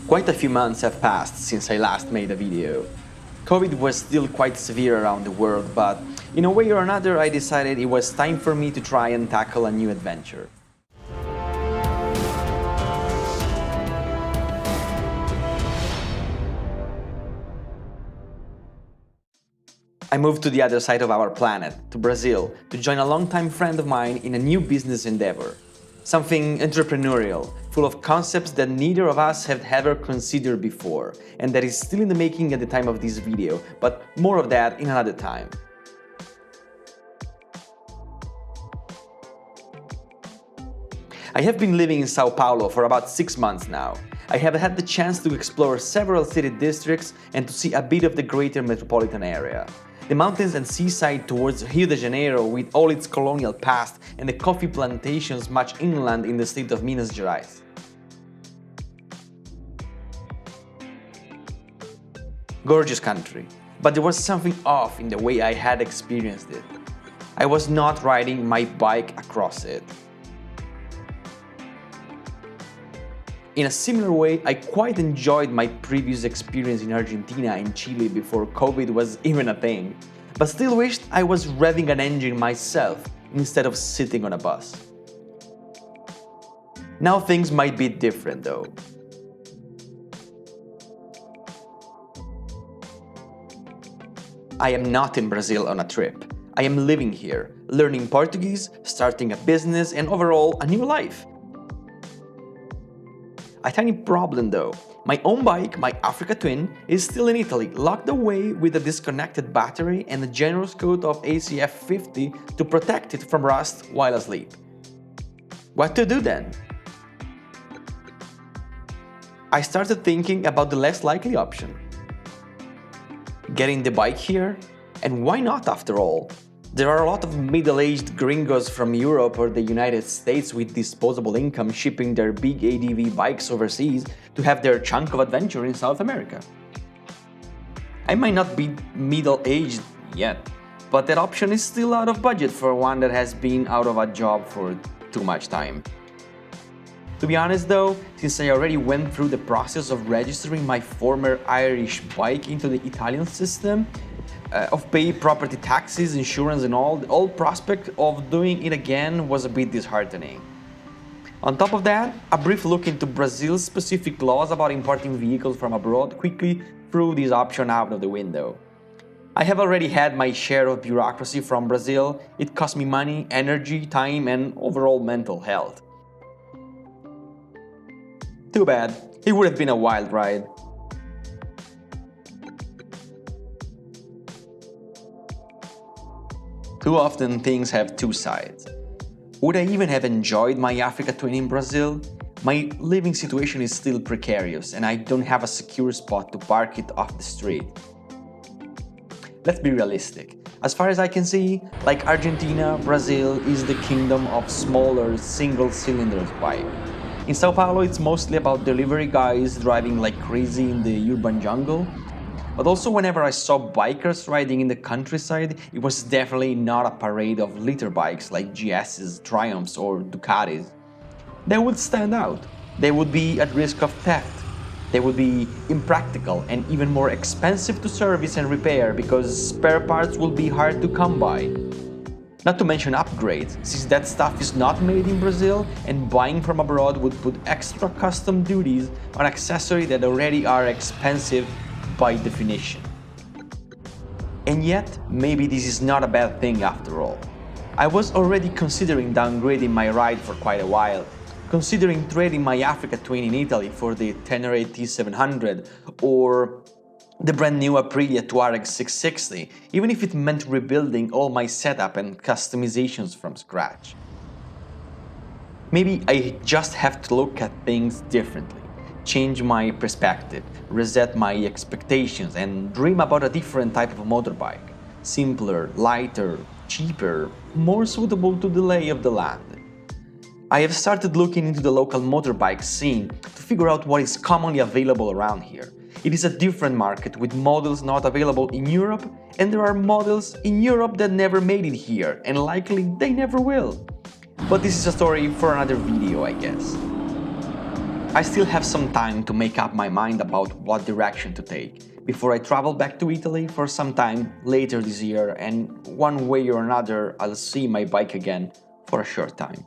Quite a few months have passed since I last made a video. COVID was still quite severe around the world, but in a way or another I decided it was time for me to try and tackle a new adventure. I moved to the other side of our planet, to Brazil, to join a longtime friend of mine in a new business endeavor. Something entrepreneurial, full of concepts that neither of us have ever considered before, and that is still in the making at the time of this video, but more of that in another time. I have been living in Sao Paulo for about 6 months now. I have had the chance to explore several city districts and to see a bit of the greater metropolitan area. The mountains and seaside towards Rio de Janeiro with all its colonial past and the coffee plantations much inland in the state of Minas Gerais. Gorgeous country, but there was something off in the way I had experienced it. I was not riding my bike across it. In a similar way, I quite enjoyed my previous experience in Argentina and Chile before COVID was even a thing, but still wished I was revving an engine myself instead of sitting on a bus. Now things might be different though. I am not in Brazil on a trip. I am living here, learning Portuguese, starting a business and overall a new life. A tiny problem though. My own bike, my Africa Twin, is still in Italy, locked away with a disconnected battery and a generous coat of ACF 50 to protect it from rust while asleep. What to do then? I started thinking about the less likely option. Getting the bike here? And why not after all? There are a lot of middle-aged gringos from Europe or the United States with disposable income shipping their big ADV bikes overseas to have their chunk of adventure in South America. I might not be middle-aged yet, but that option is still out of budget for one that has been out of a job for too much time. To be honest though, since I already went through the process of registering my former Irish bike into the Italian system, of pay property taxes, insurance and all prospect of doing it again was a bit disheartening. On top of that, a brief look into Brazil's specific laws about importing vehicles from abroad quickly threw this option out of the window. I have already had my share of bureaucracy from Brazil. It cost me money, energy, time and overall mental health. Too bad, it would have been a wild ride. Too often things have two sides. Would I even have enjoyed my Africa Twin in Brazil? My living situation is still precarious and I don't have a secure spot to park it off the street. Let's be realistic. As far as I can see, like Argentina, Brazil is the kingdom of smaller single-cylinder bike. In Sao Paulo it's mostly about delivery guys driving like crazy in the urban jungle. But also whenever I saw bikers riding in the countryside, it was definitely not a parade of litter bikes like GS's, Triumphs or Ducatis. They would stand out. They would be at risk of theft. They would be impractical and even more expensive to service and repair because spare parts will be hard to come by. Not to mention upgrades, since that stuff is not made in Brazil and buying from abroad would put extra custom duties on accessories that already are expensive by definition. And yet, maybe this is not a bad thing after all. I was already considering downgrading my ride for quite a while, considering trading my Africa Twin in Italy for the Tenere T700 or the brand new Aprilia Touareg 660, even if it meant rebuilding all my setup and customizations from scratch. Maybe I just have to look at things differently. Change my perspective, reset my expectations, and dream about a different type of motorbike. Simpler, lighter, cheaper, more suitable to the lay of the land. I have started looking into the local motorbike scene to figure out what is commonly available around here. It is a different market with models not available in Europe, and there are models in Europe that never made it here, and likely they never will. But this is a story for another video, I guess. I still have some time to make up my mind about what direction to take before I travel back to Italy for some time later this year, and one way or another I'll see my bike again for a short time.